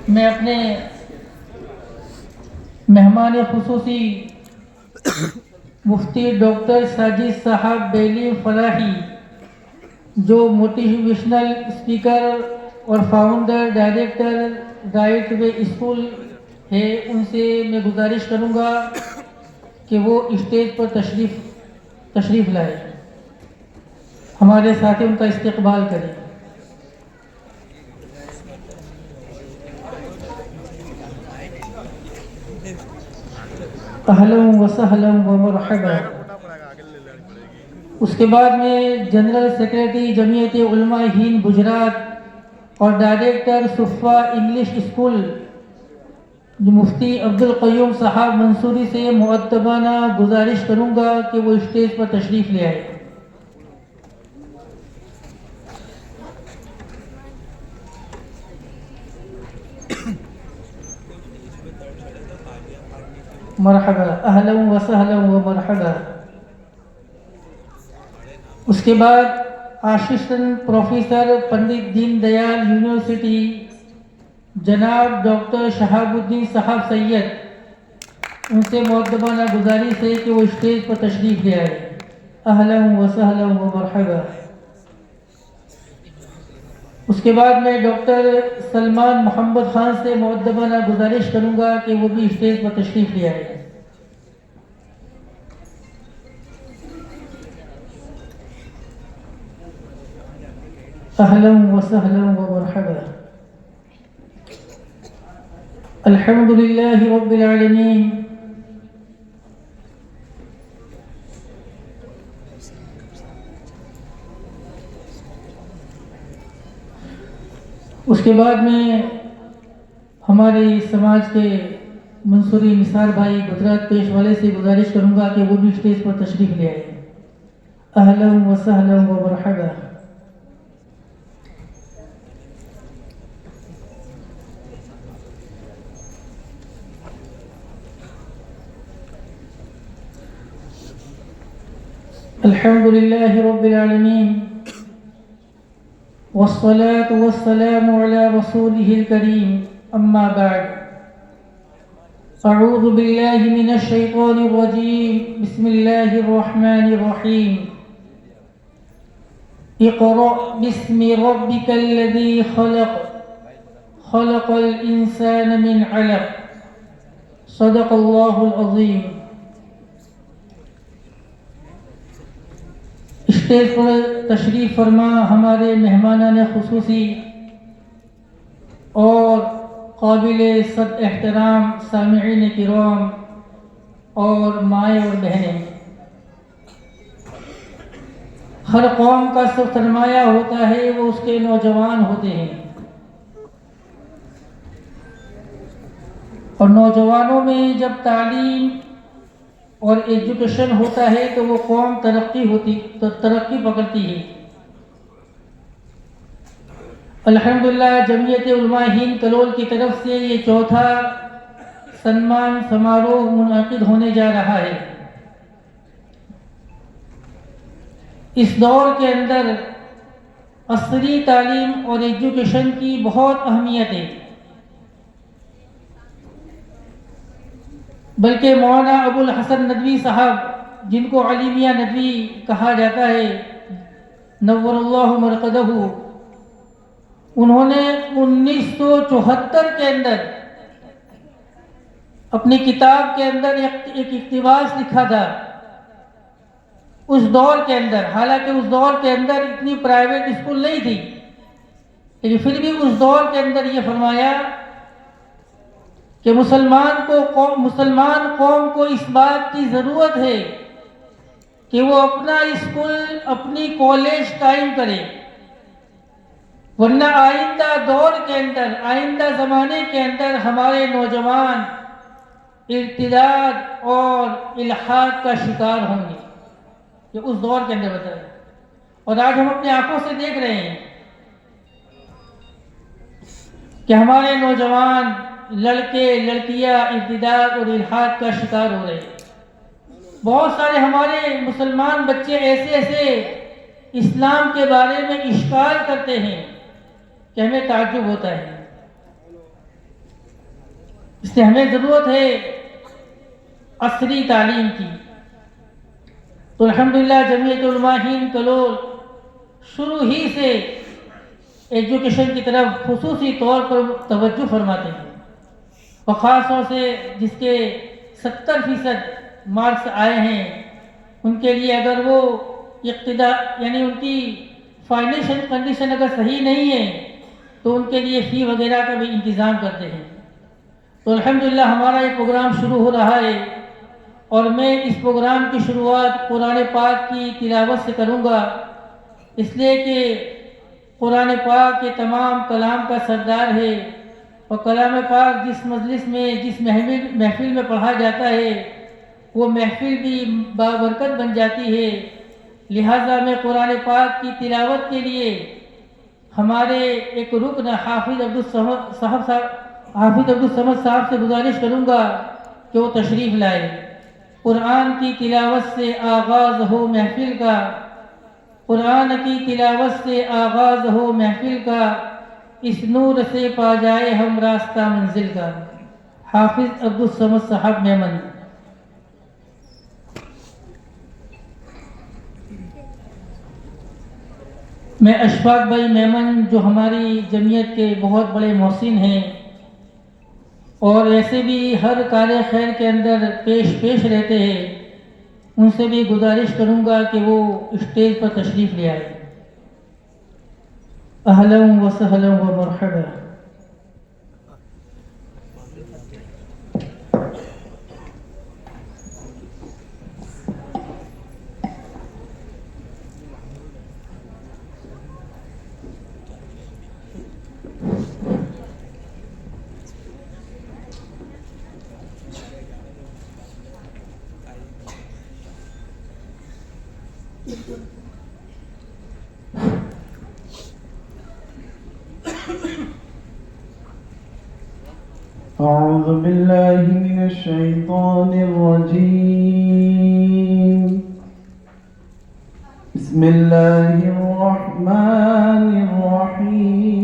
میں اپنے مہمان خصوصی مفتی ڈاکٹر ساجد صاحب بیلی فلاحی، جو موٹیویشنل اسپیکر اور founder director right way school ہے، ان سے میں گزارش کروں گا کہ وہ اسٹیج پر تشریف لائے، ہمارے ساتھ ان کا استقبال کریں۔ اہلا وسہلا ومرحبا۔ اس کے بعد میں جنرل سیکریٹری جمعیت علماء ہند گجرات اور ڈائریکٹر صفا انگلش اسکول مفتی عبدالقیوم صاحب منصوری سے مؤدبانہ گزارش کروں گا کہ وہ اسٹیج پر تشریف لے آئے۔ مرحبا، اہلا وسہلا ومرحبا۔ اس کے بعد اسسٹنٹ پروفیسر پنڈت دین دیال یونیورسٹی جناب ڈاکٹر شہاب الدین صاحب سید، ان سے مؤدبانہ گزارش ہے کہ وہ اسٹیج پر تشریف لے آئے۔ اہلا وسہلا ومرحبا۔ اس کے بعد میں ڈاکٹر سلمان محمد خان سے مؤدبانہ گزارش کروں گا کہ وہ بھی اسٹیج پر تشریف لے آئے۔ اہلا وسہلا ومرحبا۔ الحمد للہ رب العالمین، اس کے بعد میں ہمارے سماج کے منصوری نثار بھائی گجرات پیش والے سے گزارش کروں گا کہ وہ بھی اسٹیج پر تشریف لے آئے۔ اہلا وسہلا ومرحبا۔ الحمد للہ رب العالمین، والصلاة والسلام على رسوله الكريم، اما بعد، اعوذ باللہ من الشیطان الرجیم، بسم اللہ الرحمن الرحیم، اقرأ باسم ربک الذی خلق، خلق الانسان من علق، صدق اللہ العظیم۔ اسٹیج پر تشریف فرما ہمارے مہمانان خصوصی اور قابل صد احترام سامعین کرام اور مائیں اور بہنیں، ہر قوم کا جو سرمایہ ہوتا ہے وہ اس کے نوجوان ہوتے ہیں، اور نوجوانوں میں جب تعلیم اور ایجوکیشن ہوتا ہے تو وہ قوم ترقی پکڑتی ہے۔ الحمدللہ جمعیت علماء ہند کلول کی طرف سے یہ چوتھا سنمان سماروہ منعقد ہونے جا رہا ہے۔ اس دور کے اندر عصری تعلیم اور ایجوکیشن کی بہت اہمیت ہے، بلکہ مولانا ابو الحسن ندوی صاحب، جن کو علی میاں ندوی کہا جاتا ہے، نور اللہ مرقدہ، انہوں نے 1974 کے اندر اپنی کتاب کے اندر ایک اقتباس لکھا تھا۔ اس دور کے اندر، حالانکہ اس دور کے اندر اتنی پرائیویٹ اسکول نہیں تھی، لیکن پھر بھی اس دور کے اندر یہ فرمایا کہ مسلمان قوم کو اس بات کی ضرورت ہے کہ وہ اپنا اسکول، اپنی کالج قائم کرے، ورنہ آئندہ دور کے اندر، آئندہ زمانے کے اندر ہمارے نوجوان ارتداد اور الحاد کا شکار ہوں گے۔ یہ اس دور کے اندر بتایا، اور آج ہم اپنی آنکھوں سے دیکھ رہے ہیں کہ ہمارے نوجوان لڑکے لڑکیاں ارتداد اور الحاد کا شکار ہو رہے ہیں۔ بہت سارے ہمارے مسلمان بچے ایسے اسلام کے بارے میں اشکال کرتے ہیں کہ ہمیں تعجب ہوتا ہے۔ اس لیے ہمیں ضرورت ہے عصری تعلیم کی. تو الحمدللہ جمعیت علماء ہند کلول شروع ہی سے ایجوکیشن کی طرف خصوصی طور پر توجہ فرماتے ہیں، اور خاص طور سے جس کے 70% مارکس آئے ہیں ان کے لیے اگر وہ یعنی ان کی فائنینشیل کنڈیشن اگر صحیح نہیں ہے تو ان کے لیے فی وغیرہ کا بھی انتظام کرتے ہیں. تو الحمدللہ ہمارا یہ پروگرام شروع ہو رہا ہے، اور میں اس پروگرام کی شروعات قرآن پاک کی تلاوت سے کروں گا، اس لیے کہ قرآن پاک کے تمام کلام کا سردار ہے، اور کلام پاک جس مجلس میں جس محفل میں پڑھا جاتا ہے وہ محفل بھی بابرکت بن جاتی ہے. لہٰذا میں قرآن پاک کی تلاوت کے لیے ہمارے ایک رکن حافظ عبدالصمد صاحب سے گزارش کروں گا کہ وہ تشریف لائے. قرآن کی تلاوت سے آغاز ہو محفل کا، قرآن کی تلاوت سے آغاز ہو محفل کا، اس نور سے پا جائے ہم راستہ منزل کا. حافظ عبدالصمد صاحب میمن. میں اشفاق بھائی میمن جو ہماری جمعیت کے بہت بڑے محسن ہیں اور ایسے بھی ہر کار خیر کے اندر پیش رہتے ہیں، ان سے بھی گزارش کروں گا کہ وہ اسٹیج پر تشریف لے آئے. اہلا و سہلا و مرحبا. أعوذ بالله من الشيطان الرجيم. بسم الله الرحمن الرحيم.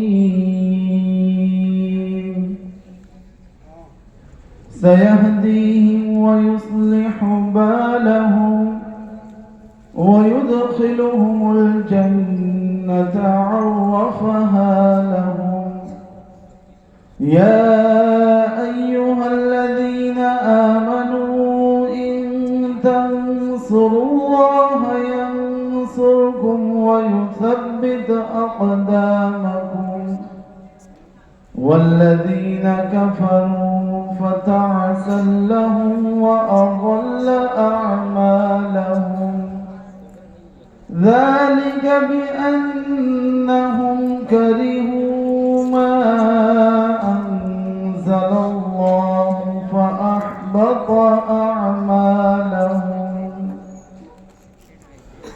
سيهديهم ويصلح بالهم ويدخلهم الجنة عرفها لهم. يا أيها الذين آمنوا إن تنصروا الله ينصركم ويثبت أقدامكم. والذين كفروا فتعسا لهم وأضل أعمالهم. ذلك بأنهم كرهوا ما أنزل الله فأحبط أعمالهم.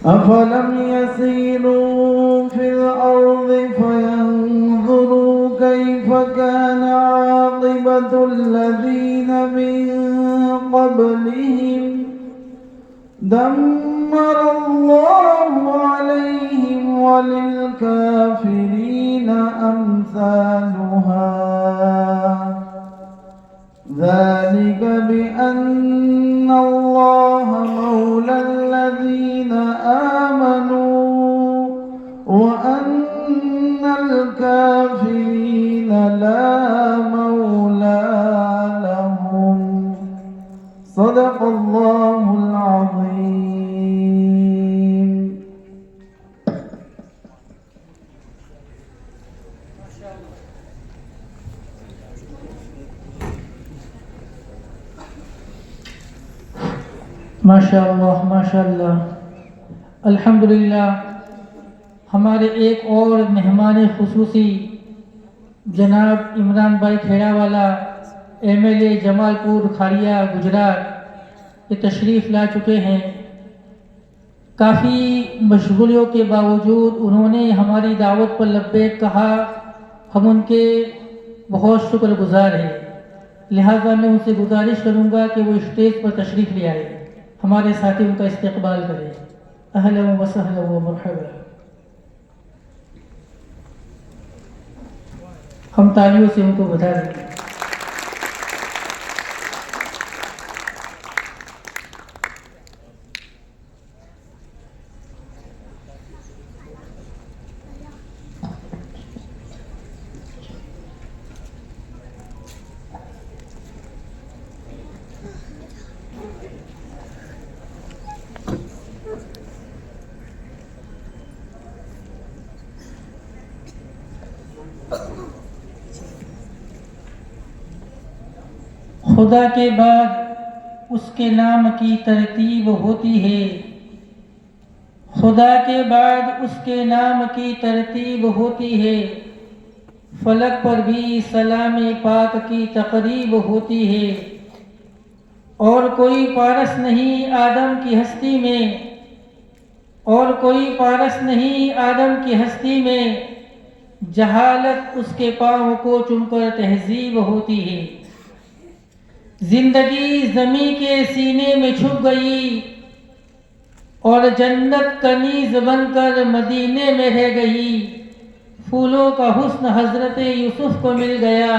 أفلم يسيروا في الأرض فينظروا كيف كان عاقبة الذين من قبلهم. دمر الله عليهم وللكافرين أمثالها. ذلك بأن الله مولى الذين آمنوا وأن الكافرين لا مولى لهم. صدق الله العظيم. ماشاء اللہ ماشاء اللہ. الحمدللہ ہمارے ایک اور مہمان خصوصی جناب عمران بھائی کھیڑا والا MLA جمال پور کھاڑیا گجرات یہ تشریف لا چکے ہیں. کافی مشغولیوں کے باوجود انہوں نے ہماری دعوت پر لبیک کہا. ہم ان کے بہت شکر گزار ہیں. لہٰذا میں ان سے گزارش کروں گا کہ وہ اسٹیج پر تشریف لے آئے، ہمارے ساتھی ان کا استقبال کریں. اہلا و سہلا و مرحبا. ہم تالیوں سے ان کو بتا دیں. خدا کے بعد اس کے نام کی ترتیب ہوتی ہے، خدا کے بعد اس کے نام کی ترتیب ہوتی ہے، فلک پر بھی سلام پاک کی تقریب ہوتی ہے، اور کوئی پارس نہیں آدم کی ہستی میں، اور کوئی پارس نہیں آدم کی ہستی میں، جہالت اس کے پاؤں کو چوم کر تہذیب ہوتی ہے۔ زندگی زمیں کے سینے میں چھپ گئی اور جنت کنیز بن کر مدینے میں رہ گئی، پھولوں کا حسن حضرت یوسف کو مل گیا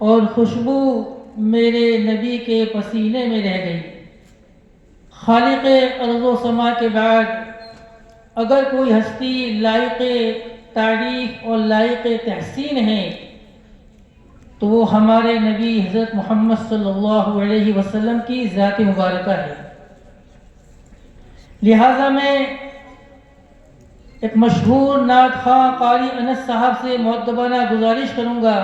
اور خوشبو میرے نبی کے پسینے میں رہ گئی۔ خالق ارض و سما کے بعد اگر کوئی ہستی لائق تعریف اور لائق تحسین ہے تو وہ ہمارے نبی حضرت محمد صلی اللہ علیہ وسلم کی ذات مبارکہ ہے۔ لہٰذا میں ایک مشہور نعت خواں قاری انس صاحب سے مؤدبانہ گزارش کروں گا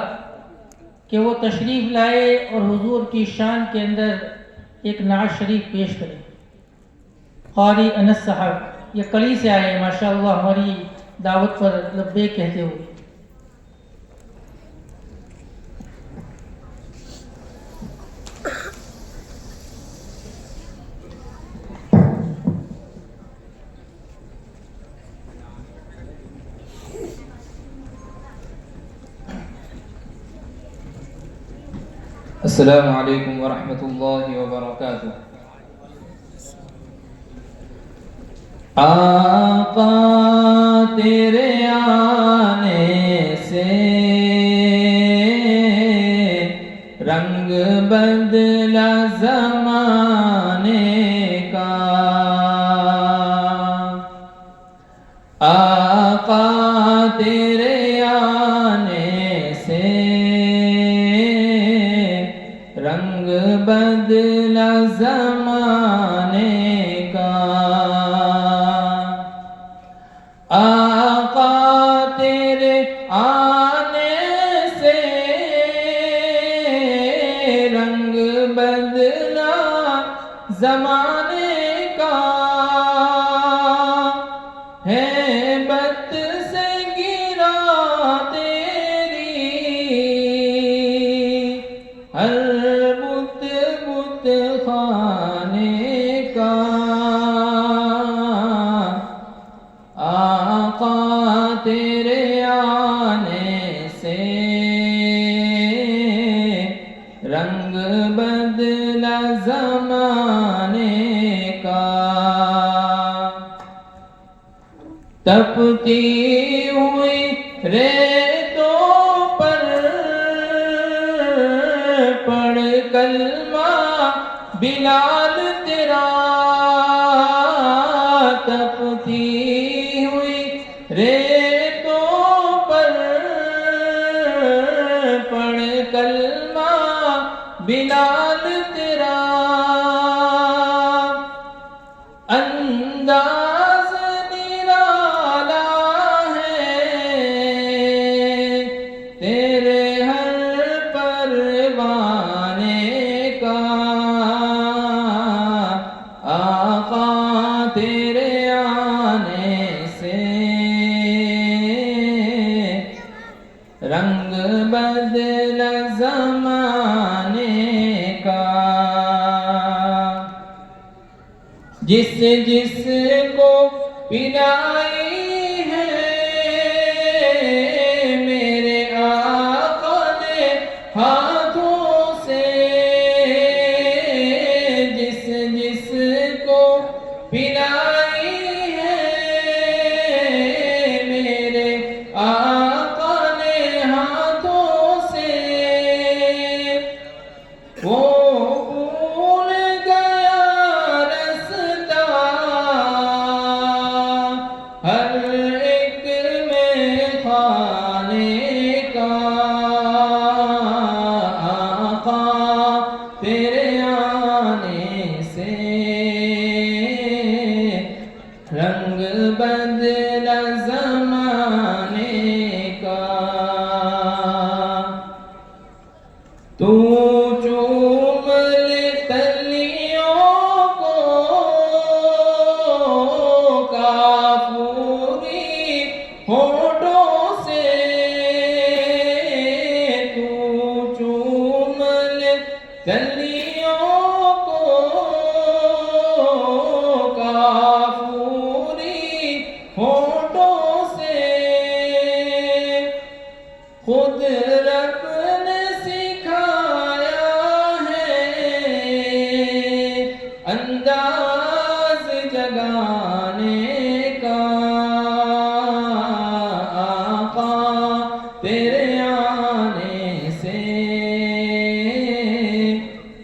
کہ وہ تشریف لائے اور حضور کی شان کے اندر ایک نعت شریف پیش کریں۔ قاری انس صاحب یہ کلی سے آئے ماشاءاللہ ہماری دعوت پر لبیک کہتے ہوئے۔ السلام علیکم ورحمۃ اللہ وبرکاتہ۔ آقا تیرے آنے سے رنگ بدلا زمانے کا، آقا تیرے آنے سے رنگ بدلا زمانے کا، آقا تیرے آنے سے رنگ بدلا زمانے کا، ہے بت سے گرا تیری ہر بت بت خانے کا، آقا تیرے آنے سے رنگ بدلا زمانے کا، تپتی ہوئی ریتوں پر پڑھ کلمہ بلال تیرا، تپتی ہوئی ریتوں پر پڑھ کلمہ بلال تیرا، انداز نرالا ہے تیرے ہر پروانے کا، آقا تیرے آنے سے رنگ بدلا زمانے کا، جس جس کو پلائی ہے میرے آقا نے ہاتھوں سے، جس جس کو پلائی ہے میرے آقا نے ہاتھوں سے، وہ بھول گیا رستا ہر ایک میں کھانے کا، آقا تیرے آنے سے رنگ بدلا زمانے کا، تو کلیوں کو کافوری ہونٹوں سے خود رب نے سکھایا ہے انداز جگانے کا آقا تیرے آنے سے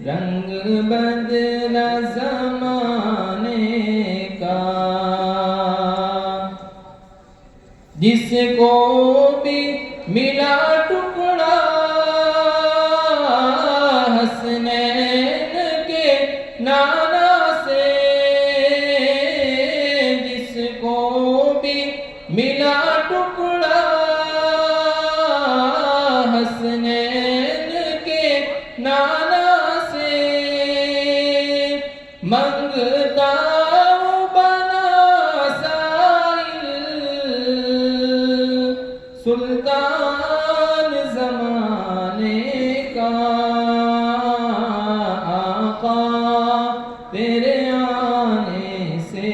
رنگ بدلا زمانے کا جس کو بھی ملا ٹکڑا حسنین کے نانا سے جس کو بھی ملا ٹکڑا حسنین کے نانا سے منگتا بنا سائل سلطان زمانے کا آقا تیرے آنے سے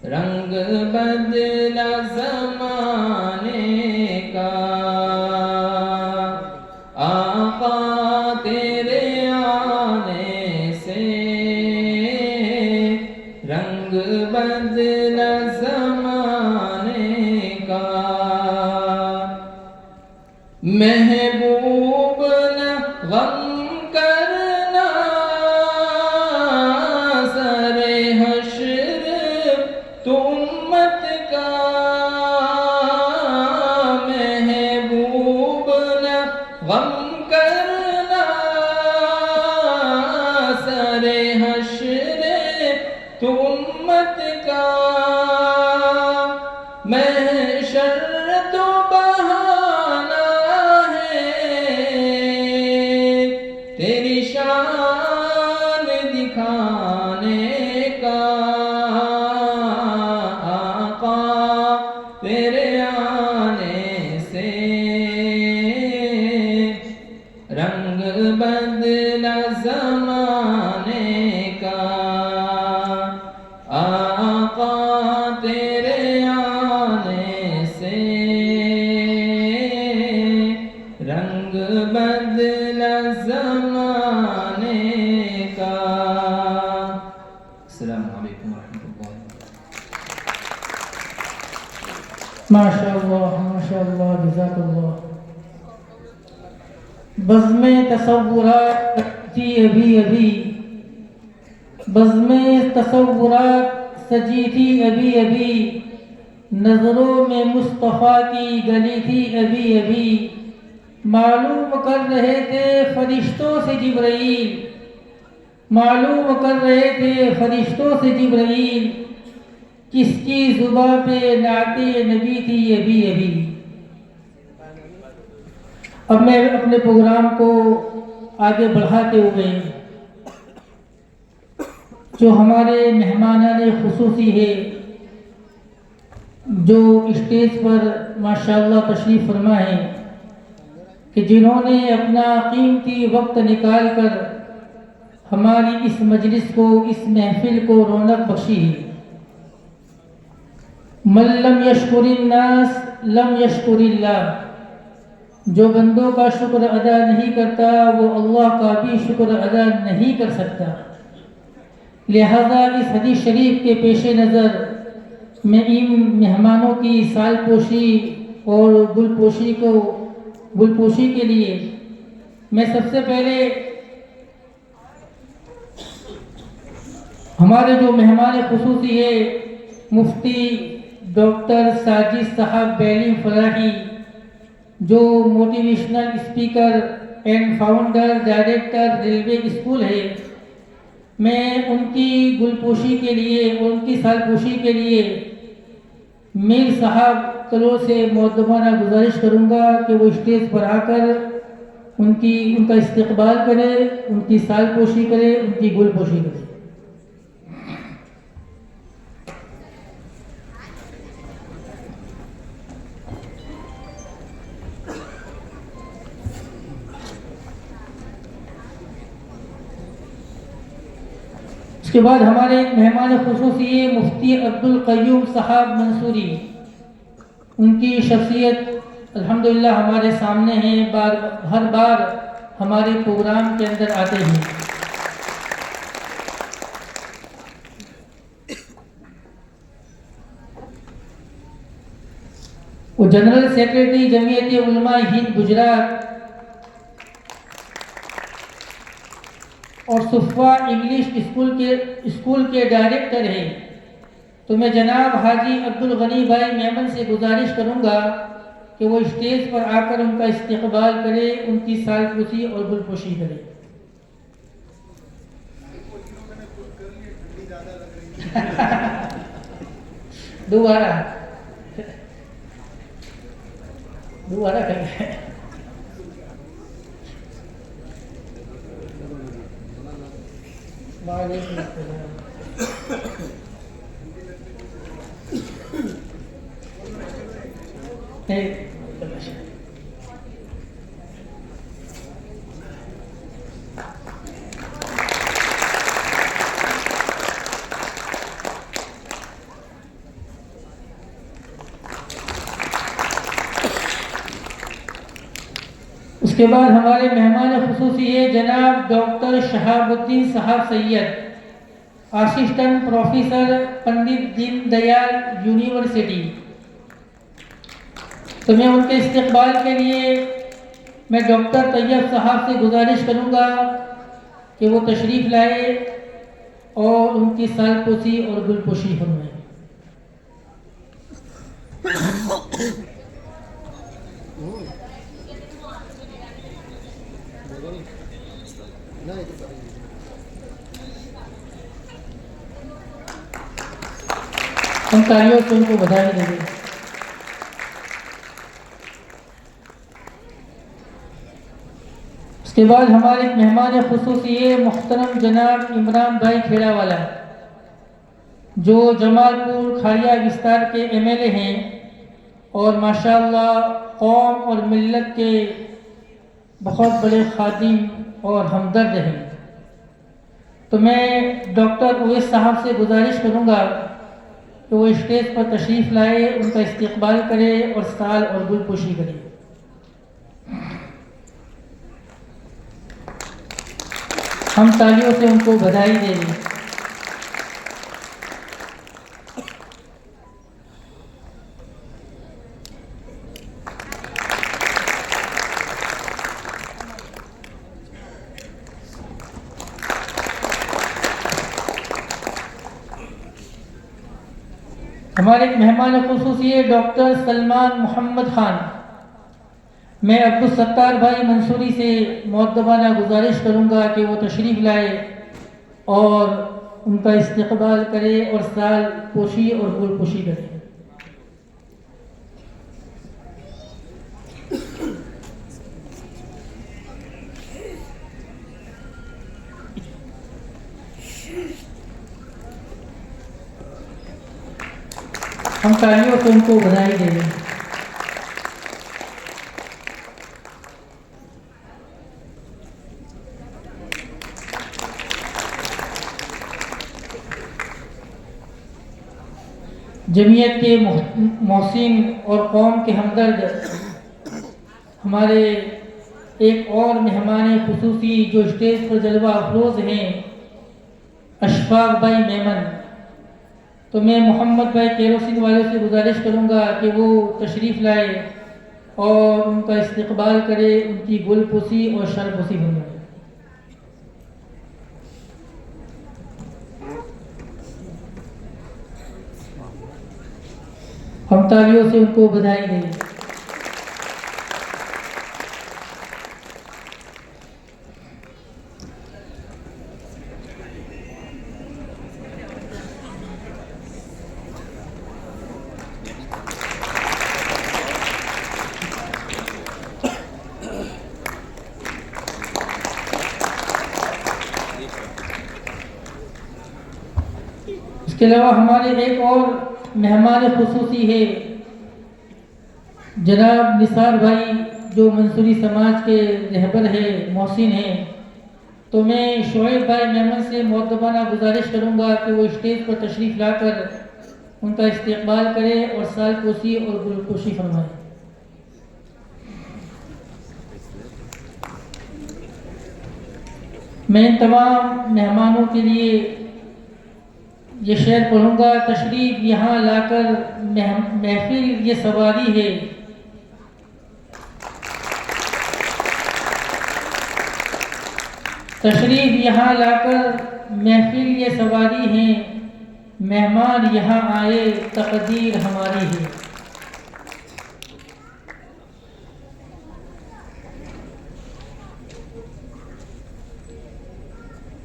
رنگ بدلا زمانے کا آقا تیرے آنے سے رنگ بدلا زمانے کا محبوب نہ غم کرنا سر حشر تو امت کا محبوب نہ غم کرنا سر حشر تو امت کا محشر تو بہانہ ہے تیری شان دکھانے کا آقا تیرے آنے سے رنگ بدلا زمانے کا آقا تیرے آنے سے رنگ بدلا زمانے کا السلام علیکم ورحمۃ اللہ ماشاء اللہ جزاک اللہ بزم تصورات تھی ابھی بزم تصورات سجی تھی ابھی نظروں میں مصطفیٰ کی گلی تھی ابھی معلوم کر رہے تھے فرشتوں سے جبرائیل معلوم کر رہے تھے فرشتوں سے جبرائیل کس کی زباں پہ نعت نبی تھی ابھی اب میں اپنے پروگرام کو آگے بڑھاتے ہوئے جو ہمارے مہمانان خصوصی ہے جو اسٹیج پر ماشاءاللہ تشریف فرما ہے کہ جنہوں نے اپنا قیمتی وقت نکال کر ہماری اس مجلس کو اس محفل کو رونق بخشی ہے من لم یشکر الناس لم یشکر اللہ جو بندوں کا شکر ادا نہیں کرتا وہ اللہ کا بھی شکر ادا نہیں کر سکتا لہذا اس حدیث شریف کے پیش نظر میں ان مہمانوں کی سال پوشی اور گل پوشی کے لیے میں سب سے پہلے ہمارے جو مہمان خصوصی ہے مفتی ڈاکٹر ساجد صاحب بیلی فلاحی جو motivational speaker and founder director railway school ہے میں ان کی گل پوشی کے لیے اور ان کی سال پوشی کے لیے میر صاحب کلو سے مؤدبانہ گزارش کروں گا کہ وہ اسٹیج پر آ کر ان کا استقبال کرے ان کی سال پوشی کرے ان کی گل پوشی کرے کے بعد ہمارے ایک مہمان خصوصی مفتی عبدالقیوم صاحب منصوری، ان کی شخصیت الحمدللہ ہمارے سامنے ہیں، ہر بار ہمارے پروگرام کے اندر آتے ہیں۔ وہ جنرل سیکریٹری جمعیت علماء ہند گجرات اور صفوہ انگلش اسکول کے ڈائریکٹر ہیں۔ تو میں جناب حاجی عبدالغنی بھائی میمن سے گزارش کروں گا کہ وہ اسٹیج پر آ کر ان کا استقبال کرے، ان کی سالپوشی اور گلپوشی کرے۔ دوبارہ کریں۔ وعلیکم السلام۔ اس کے بعد ہمارے مہمان خصوصی ہے جناب ڈاکٹر شہاب الدین صاحب سید، اسسٹنٹ پروفیسر پنڈت دین دیال یونیورسٹی۔ تو میں ان کے استقبال کے لیے میں ڈاکٹر طیب صاحب سے گزارش کروں گا کہ وہ تشریف لائے اور ان کی سالپوشی اور گلپوشی فرمائیں۔ ہم تالیوں سے ان کو بدھائی دیں گے۔ اس کے بعد ہمارے ایک مہمان خصوصی ہے محترم جناب عمران بھائی کھیڑا والا، جو جمال پور کھاڑیا وستار کے MLA ہیں اور ماشاءاللہ قوم اور ملت کے بہت بڑے خادم اور ہمدرد ہیں۔ تو میں ڈاکٹر اویس صاحب سے گزارش کروں گا کہ وہ اسٹیج پر تشریف لائے، ان کا استقبال کرے اور سال اور گل پوشی کرے۔ ہم تالیوں سے ان کو بدھائی دیں گے۔ ہمارے ایک مہمان خصوصی ہے ڈاکٹر سلمان محمد خان۔ میں عبدالستار بھائی منصوری سے مؤدبانہ گزارش کروں گا کہ وہ تشریف لائے اور ان کا استقبال کرے اور سال پوشی اور گل پوشی کرے۔ ہم تالیوں سے ان کو بدھائی دیں گے۔ جمعیت کے محسن اور قوم کے ہمدرد ہمارے ایک اور مہمان خصوصی جو اسٹیج پر جلوہ افروز ہیں اشفاق بھائی میمن۔ تو میں محمد بھائی کیروسین والے سے گزارش کروں گا کہ وہ تشریف لائے اور ان کا استقبال کرے، ان کی گل پوشی اور شر پوشی فرمائے۔ ہم تالیوں سے ان کو بدھائی دیں۔ اس کے علاوہ ہمارے ایک اور مہمان خصوصی ہے جناب نثار بھائی، جو منصوری سماج کے رہبر ہیں، محسن ہیں تو میں شعیب بھائی میمن سے مؤدبانہ گزارش کروں گا کہ وہ اسٹیج پر تشریف لا کر ان کا استقبال کرے اور سال پوشی اور گل پوشی فرمائے۔ میں ان تمام مہمانوں کے لیے یہ شعر پڑھوں گا۔ تشریف یہاں لا کر محفل یہ سواری ہے، تشریف یہاں لا کر محفل یہ سواری ہے، مہمان یہاں آئے تقدیر ہماری ہے۔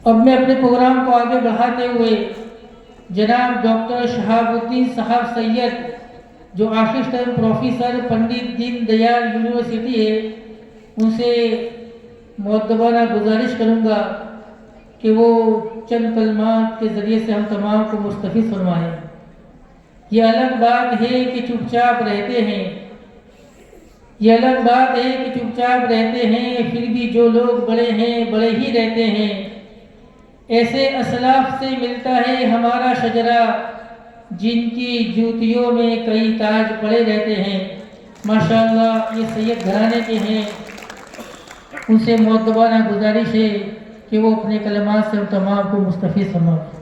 اب میں اپنے پروگرام کو آگے بڑھاتے ہوئے جناب ڈاکٹر شہاب الدین صاحب سید جو اسسٹنٹ پروفیسر پنڈت دین دیال یونیورسٹی ہے، ان سے مؤدبانہ گزارش کروں گا کہ وہ چند کلمات کے ذریعے سے ہم تمام کو مستفید فرمائیں۔ یہ الگ بات ہے کہ چپ چاپ رہتے ہیں، یہ الگ بات ہے کہ چپ چاپ رہتے ہیں، پھر بھی جو لوگ بڑے ہیں بڑے ہی رہتے ہیں۔ ایسے اسلاف سے ملتا ہے ہمارا شجرہ جن کی جوتیوں میں کئی تاج پڑے رہتے ہیں۔ ماشاءاللہ یہ سید گھرانے کے ہیں، ان سے مؤدبانہ گزارش ہے کہ وہ اپنے کلمات سے ہم تمام کو مستفید فرمائیں۔